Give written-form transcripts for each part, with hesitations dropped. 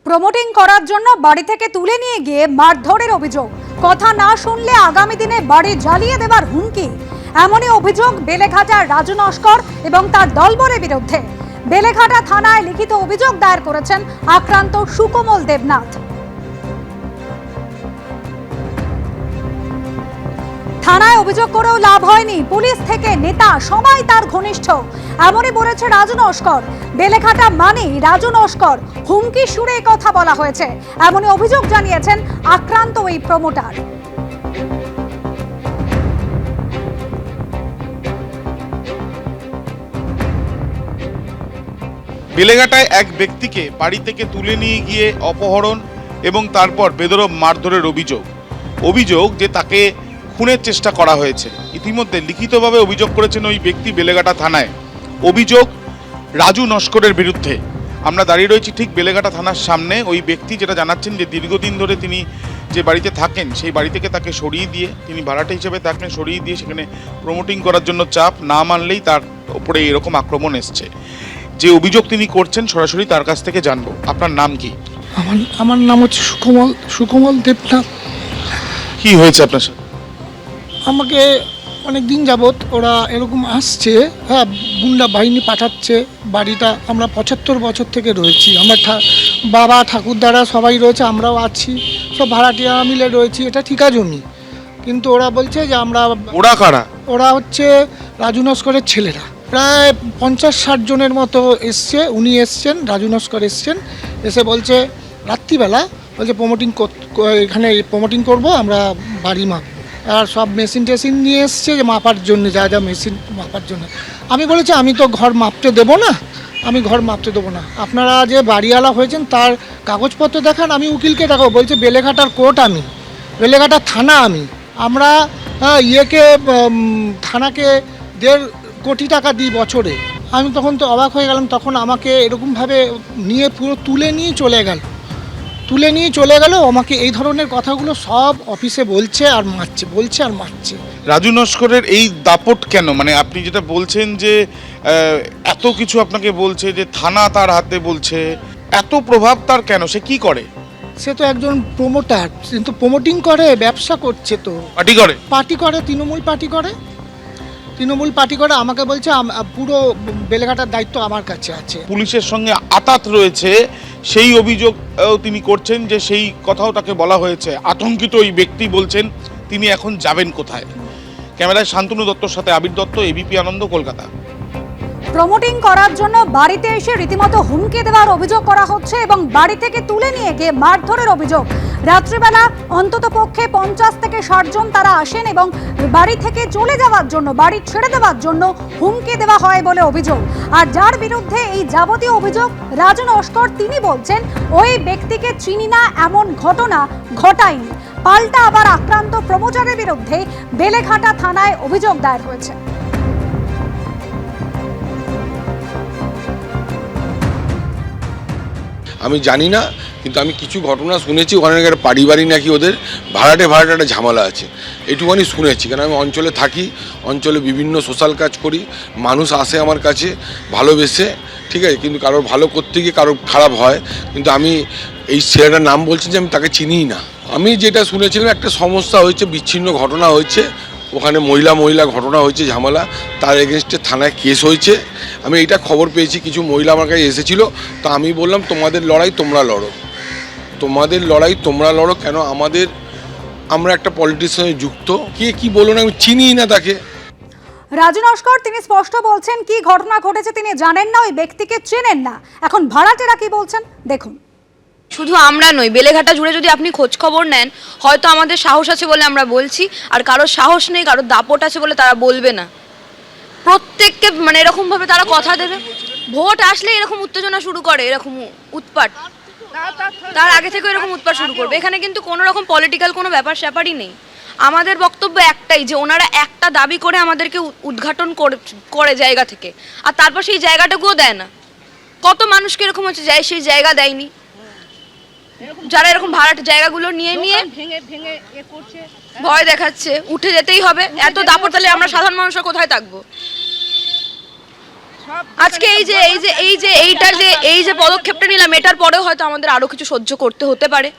Promoting করার জন্য বাড়ি থেকে তুলে নিয়ে গিয়ে মারধরের অভিযোগ। কথা না শুনলে আগামী দিনে বাড়ি জ্বালিয়ে দেবার হুমকি। এমনই অভিযোগ বেলেঘাটার রাজু নস্কর এবং তার দলবলের বিরুদ্ধে। বেলেঘাটা থানায় লিখিত অভিযোগ দায়ের করেছেন আক্রান্ত সুকোমল দেবনাথ। থানায় অভিযোগ করেও লাভ হয়নি, পুলিশ থেকে নেতা সবাই তার ঘনিষ্ঠ, এমনই বলেছে রাজু নস্কর। বেলেঘাটা মানে রাজু নস্কর, হুমকি সুরে কথা বলা হয়েছে, এমনই অভিযোগ জানিয়েছেন আক্রান্ত ওই প্রমোটার। বেলেঘাটায় এক ব্যক্তিকে বাড়ি থেকে তুলে নিয়ে গিয়ে অপহরণ এবং তারপর বেদরব মারধরের অভিযোগ যে তাকে খুনের চেষ্টা করা হয়েছে। ইতিমধ্যে লিখিতভাবে অভিযোগ করেছেন ওই ব্যক্তি বেলেঘাটা থানায়। অভিযোগ রাজু নস্করের বিরুদ্ধে। আমরা দাঁড়িয়ে রয়েছি ঠিক বেলেঘাটা থানার সামনে। ওই ব্যক্তি যেটা জানাচ্ছেন যে দীর্ঘদিন ধরে তিনি যে বাড়িতে থাকেন সেই বাড়ি থেকে তাকে সরিয়ে দিয়ে, তিনি ভাড়াটে হিসেবে থাকেন, সরিয়ে দিয়ে সেখানে প্রমোটিং করার জন্য চাপ, না মানলেই তার উপরে এরকম আক্রমণ এসছে। যে অভিযোগ তিনি করছেন সরাসরি তার কাছ থেকে জানবো। আপনার নাম কি? আমার নাম হচ্ছে সুকোমল দেবনাথ। কি হয়েছে আপনার সাথে? আমাকে অনেক দিন যাবৎ ওরা এরকম আসছে, হ্যাঁ, গুন্ডা বাহিনী পাঠাচ্ছে। বাড়িটা আমরা 75 বছর থেকে রয়েছি, আমার বাবা ঠাকুরদারা সবাই রয়েছে, আমরাও আছি, সব ভাড়াটিয়া মিলে রয়েছি। এটা ঠিকা জমি, কিন্তু ওরা বলছে যে আমরা। ওরা কারা? ওরা হচ্ছে রাজু নস্করের ছেলেরা, প্রায় 50-60 জনের মতো এসছে। উনি এসছেন, রাজু নস্কর এসছেন, এসে বলছে রাত্রিবেলা, বলছে এখানে প্রমোটিং করবো আমরা, বাড়ি মাপ আর সব মেশিন টেশিন নিয়ে এসছে যে মাপার জন্য, যা যা মেশিন মাপার জন্য। আমি বলেছি আমি তো ঘর মাপতে দেবো না, আপনারা যে বাড়িওয়ালা হয়েছেন তার কাগজপত্র দেখান, আমি উকিলকে দেখাবো। বলছে বেলেঘাটার কোর্ট আমি, বেলেঘাটার থানা আমি, আমরা থানাকে 1.5 কোটি টাকা দিই বছরে। আমি তখন তো অবাক হয়ে গেলাম। তখন আমাকে এরকমভাবে নিয়ে পুরো তুলে নিয়ে চলে গেল। আমাকে এই ধরনের কথাগুলো সব অফিসে বলছে আর মারছে। রাজু নস্করের এই দাপট কেন? মানে আপনি যেটা বলছেন যে এত কিছু আপনাকে বলছে, যে থানা তার হাতে বলছে, এত প্রভাব তার কেন? সে কি করে? সে তো একজন প্রমোটার, কিন্তু প্রমোটিং করে, ব্যবসা করছে, তো পার্টি করে, তৃণমূল পার্টি করে। আমাকে বলছে পুরো বেলেঘাটার দায়িত্ব আমার কাছে আছে। পুলিশের সঙ্গে আতাত রয়েছে সেই অভিযোগ তিনি করছেন, যে সেই কথাও তাকে বলা হয়েছে। আতঙ্কিত ওই ব্যক্তি বলছেন তিনি এখন যাবেন কোথায়। ক্যামেরায় শান্তনু দত্তর সাথে আবির দত্ত, এবিপি আনন্দ, কলকাতা। প্রমোটিং করার জন্য বাড়িতে এসে রীতিমতো হুমকি দেওয়ার অভিযোগ করা হচ্ছে এবং বাড়ি থেকে তুলে নিয়ে গিয়ে মারধরের অভিযোগ। রাত্রিবেলা অন্তত পক্ষে 50 থেকে 60 জন তারা আসেন এবং বাড়ি থেকে চলে যাওয়ার জন্য, বাড়ি ছেড়ে দেওয়ার জন্য হুমকি দেওয়া হয় বলে অভিযোগ। আর যার বিরুদ্ধে এই যাবতীয় অভিযোগ রাজু নস্কর, তিনি বলছেন ওই ব্যক্তিকে চিনি না, এমন ঘটনা ঘটায়নি। পাল্টা আবার আক্রান্ত প্রমোটারের বিরুদ্ধে বেলেঘাটা থানায় অভিযোগ দায়ের হয়েছে। আমি জানি না, কিন্তু আমি কিছু ঘটনা শুনেছি। ওখানে একটা পারিবারিক নাকি ওদের ভাড়াটে একটা ঝামেলা আছে, এটুকুনি শুনেছি। কারণ আমি অঞ্চলে থাকি, অঞ্চলে বিভিন্ন সোশ্যাল কাজ করি, মানুষ আসে আমার কাছে ভালোবেসে, ঠিক আছে, কিন্তু কারোর ভালো করতে গিয়ে কারোর খারাপ হয়। কিন্তু আমি এই ছেলেটার নাম বলছি যে আমি তাকে চিনিই না। আমি যেটা শুনেছিলাম একটা সমস্যা হয়েছে, বিচ্ছিন্ন ঘটনা হয়েছে, ওখানে মহিলা ঘটনা হয়েছে, ঝামেলা, তার এগেনস্টে থানায় কেস হয়েছে। আমি এইটা খবর পেয়েছি, কিছু মহিলা আমার কাছে এসেছিল। তো আমি বললাম তোমাদের লড়াই তোমরা লড়ো, কেন আমরা একটা পলিটিক্যাল যুক্ত, কে কি বলুন, আমি চিনিই না তাকে। রাজু নস্কর তিনি স্পষ্ট বলছেন কি ঘটনা ঘটেছে তিনি জানেন না, ওই ব্যক্তিকে চেনেন না। এখন ভাড়াটেরা কি বলছেন দেখুন। শুধু আমরা নই, বেলেঘাটা জুড়ে যদি আপনি খোঁজ খবর নেন, হয়তো আমাদের সাহস আছে বলে আমরা বলছি, আর কারোর সাহস নেই, কারোর দাপট আছে বলে তারা বলবে না। প্রত্যেককে মানে এরকমভাবে তারা কথা দেবে। ভোট আসলে এরকম উত্তেজনা শুরু করে, এরকম উৎপাত, তার আগে থেকে এরকম উৎপাত শুরু করবে। এখানে কিন্তু কোনো রকম পলিটিক্যাল কোনো ব্যাপারই নেই। আমাদের বক্তব্য একটাই, যে ওনারা একটা দাবি করে আমাদেরকে উদ্ঘাটন করে জায়গা থেকে, আর তারপর সেই জায়গাটাকেও দেয় না। কত মানুষকে এরকম হচ্ছে যায়, সেই জায়গা দেয়নি। যারা এরকম ভাড়াট জায়গাগুলো নিয়ে ভয় দেখাচ্ছে, উঠে যেতেই হবে, এত দাপট, তাহলে আমরা সাধারণ মানুষরা কোথায় থাকবো? আজকে এই যে পদক্ষেপটা নিলাম, এটার পরেও হয়তো আমাদের আরো কিছু সহ্য করতে হতে পারে।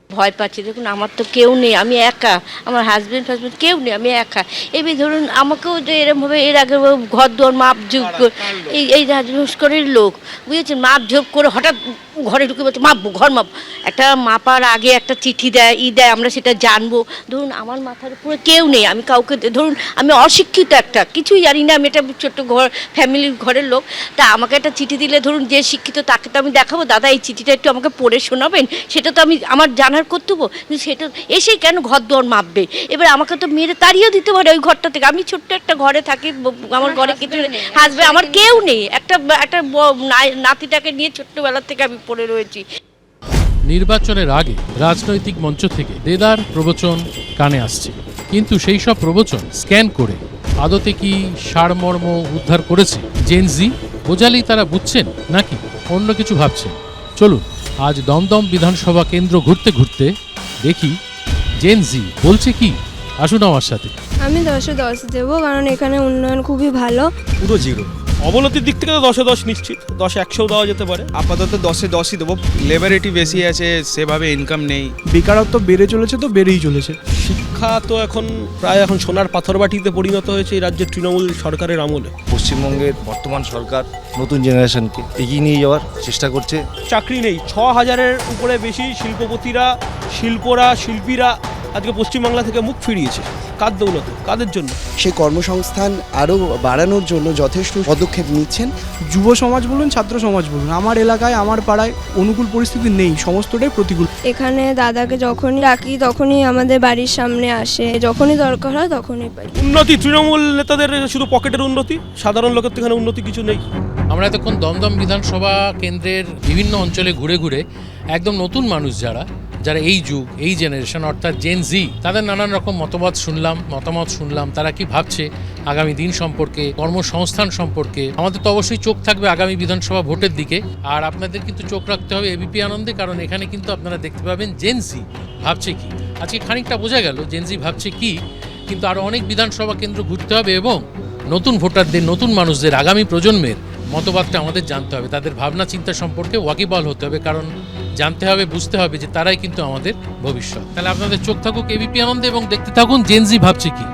ভয় পাচ্ছি, দেখুন আমার তো কেউ নেই, আমি একা, আমার হাজব্যান্ড কেউ নেই, আমি একা। এবার ধরুন আমাকেও যে এরমভাবে এর আগে ঘর দুয়ার মাপ ঝোপ এই রাজনস্করের লোক বুঝেছেন, মাপ ঝোপ করে হঠাৎ ঘরে ঢুকে বলছে মাপবো, ঘর মাপ। একটা মাপার আগে একটা চিঠি দেয় আমরা সেটা জানবো। ধরুন আমার মাথার উপরে কেউ নেই, আমি কাউকে ধরুন আমি অশিক্ষিত, একটা কিছুই জানি না, আমি একটা ছোট্ট ঘর ফ্যামিলির ঘরের লোক। তা আমাকে একটা চিঠি দিলে ধরুন যে শিক্ষিত তাকে তো আমি দেখাবো, দাদা এই চিঠিটা একটু আমাকে পড়ে শোনাবেন, সেটা তো আমি আমার জানার কর্তব্য। কিন্তু সেটা এসে কেন ঘর দুয়ার মাপবে? এবার আমাকে তো মেরে তাড়িয়েও দিতে পারে ওই ঘরটা থেকে। আমি ছোট্ট একটা ঘরে থাকি, আমার ঘরে কিছু হাসব্যান্ড, আমার কেউ নেই, একটা নাতিটাকে নিয়ে ছোট্টবেলা থেকে আমি পড়ে রয়েছি। নির্বাচনের আগে রাজনৈতিক মঞ্চ থেকে দেদার প্রবচন কানে আসছে, কিন্তু সেই সব প্রবচন স্ক্যান করে আদতে কি সারমর্ম উদ্ধার করেছে জেন জি? বোঝালেই তারা বুঝছেন নাকি অন্য কিছু ভাবছেন? চলুন আজ দমদম বিধানসভা কেন্দ্র ঘুরতে ঘুরতে দেখি জেন জি বলছে কি। আসুন আমার সাথে। আমি 10-এ 10 দেবো, কারণ এখানে উন্নয়ন খুবই ভালো। পুরো জিরো। অবনতির দিক থেকে তো 10-এ 10 নিশ্চিত, 10-এ 100 দেওয়া যেতে পারে। আপাতত 10-এ 10ই দেবো। লেবারেটি বেশি আছে, সেভাবে ইনকাম নেই। বেকারত্ব বেড়ে চলেছে, তো বেড়েই চলেছে। শিক্ষা তো এখন প্রায় সোনার পাথরবাটিতে পরিণত হয়েছে এই রাজ্যের তৃণমূল সরকারের আমলে। পশ্চিমবঙ্গের বর্তমান সরকার নতুন জেনারেশনকে এগিয়ে নিয়ে যাওয়ার চেষ্টা করছে। চাকরি নেই, 6000-এর উপরে বেশি শিল্পপতিরা, শিল্পীরা আজকে পশ্চিমবাংলা থেকে মুখ ফিরিয়েছে। কার দৌলতে, কাদের জন্য? সেই কর্মসংস্থান আরও বাড়ানোর জন্য যথেষ্ট পদক্ষেপ নিচ্ছেন। যুব সমাজ বলুন, ছাত্র সমাজ বলুন, আমার এলাকায় আমার পাড়ায় অনুকূল পরিস্থিতি নেই, সমস্তটাই প্রতিকূল। এখানে দাদাকে যখনই ডাকি তখনই আমাদের বাড়ির সামনে আসে, যখনই দরকার হয় তখনই পাই। উন্নতি তৃণমূল নেতাদের শুধু পকেটের উন্নতি, সাধারণ লোকের তো এখানে উন্নতি কিছু নেই। আমরা এতক্ষণ দমদম বিধানসভা কেন্দ্রের বিভিন্ন অঞ্চলে ঘুরে ঘুরে একদম নতুন মানুষ যারা এই যুগ, এই জেনারেশন অর্থাৎ জেন জি, তাদের নানান রকম মতামত শুনলাম তারা কি ভাবছে আগামী দিন সম্পর্কে, কর্মসংস্থান সম্পর্কে। আমাদের তো অবশ্যই চোখ থাকবে আগামী বিধানসভা ভোটের দিকে, আর আপনাদের কিন্তু চোখ রাখতে হবে এবিপি আনন্দে, কারণ এখানে কিন্তু আপনারা দেখতে পাবেন জেন জি ভাবছে কি। আজকে খানিকটা বোঝা গেল জেন জি ভাবছে কি, কিন্তু আরও অনেক বিধানসভা কেন্দ্র ঘুরতে হবে এবং নতুন ভোটারদের, নতুন মানুষদের, আগামী প্রজন্মের মতবাদটা আমাদের জানতে হবে, তাদের ভাবনা চিন্তা সম্পর্কে ওয়াকিবহাল হতে হবে, কারণ জানতে হবে, বুঝতে হবে যে তারাই কিন্তু আমাদের ভবিষ্যৎ। তাহলে আপনাদের চোখ থাকুক এবিপি আনন্দে এবং দেখতে থাকুন জেন জি ভাবছে কি।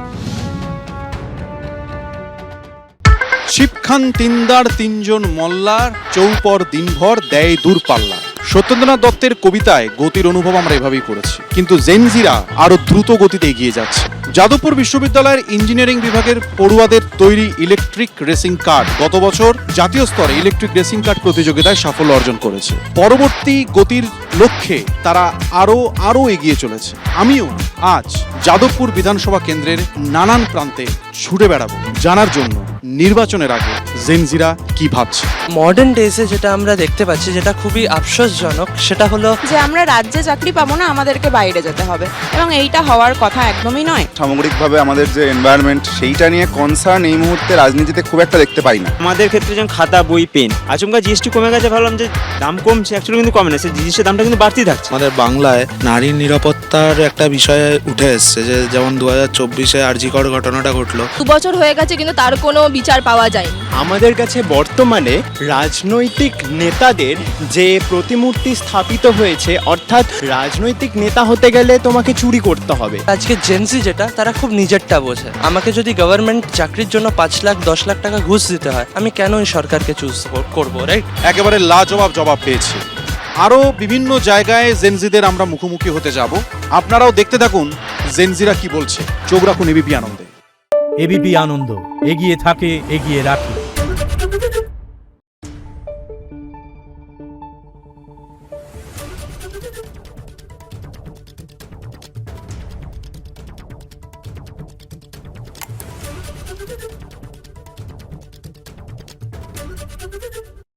শিবখান তিনদার তিনজন মল্লার চৌপর দিনভর দেয় দূরপাল্লা। সত্যেন্দ্রনাথ দত্তের কবিতায় গতির অনুভব আমরা এভাবেই করেছি, কিন্তু জেনজিরা আরো দ্রুত গতিতে এগিয়ে যাচ্ছে। যাদবপুর বিশ্ববিদ্যালয়ের ইঞ্জিনিয়ারিং বিভাগের পড়ুয়াদের তৈরি ইলেকট্রিক রেসিং কার গত বছর জাতীয় স্তরে ইলেকট্রিক রেসিং কার প্রতিযোগিতায় সাফল্য অর্জন করেছে। পরবর্তী গতির লক্ষ্যে তারা আরো এগিয়ে চলেছে। আমিও আজ যাদবপুর বিধানসভা কেন্দ্রের নানান প্রান্তে ছুটে বেড়াবো জানার জন্য নির্বাচনের আগে জেনজিরা কি ভাবছে। মডার্ন ডেজে যেটা আমরা দেখতে পাচ্ছি, যেটা খুবই আফসোসজনক, সেটা হলো যে আমরা রাজ্যে চাকরি পাবো না, আমাদেরকে বাইরে যেতে হবে, এবং এইটা হওয়ার কথা একদমই নয়। সামগ্রিকভাবে আমাদের যে এনভায়রনমেন্ট, সেইটা নিয়ে কনসার্ন এই মুহূর্তে রাজনীতিতে খুব একটা দেখতে পাই না। আমাদের ক্ষেত্রে যেমন খাতা, বই, পেন, আচমকা জিএসটি কমে গেছে, ভাবলাম যে দাম কমছে, অ্যাকচুয়ালি কিন্তু কমে না, সেই জিনিসের দামটা কিন্তু বাড়তেই থাকছে। আমাদের বাংলায় নারীর নিরাপত্তার একটা বিষয় উঠে এসছে, যে যেমন 2024-এ আরজিকর ঘটনাটা ঘটলো। 2 বছর হয়ে গেছে কিন্তু তার কোনো বিচার পাওয়া যায়নি। আমাদের কাছে বর্তমানে রাজনৈতিক নেতাদের যে প্রতিমূর্তি স্থাপিত হয়েছে, অর্থাৎ রাজনৈতিক নেতা হতে গেলে তোমাকে চুরি করতে হবে। আজকে জেনজি যেটা, তারা খুব নিজেরটা বোঝে। আমাকে যদি গভর্নমেন্ট চাকরির জন্য 5 লাখ 10 লাখ টাকা ঘুষ দিতে হয়, আমি কেন এই সরকারকে চুজ করবো, রাইট? একেবারে লাজবাব জবাব পেয়েছি। আরও বিভিন্ন জায়গায় জেনজিদের আমরা মুখোমুখি হতে যাব, আপনারাও দেখতে থাকুন জেনজিরা কি বলছে। চোখ রাখুন এবিপি আনন্দে। এবিপি আনন্দ, এগিয়ে থাকে, এগিয়ে রাখে।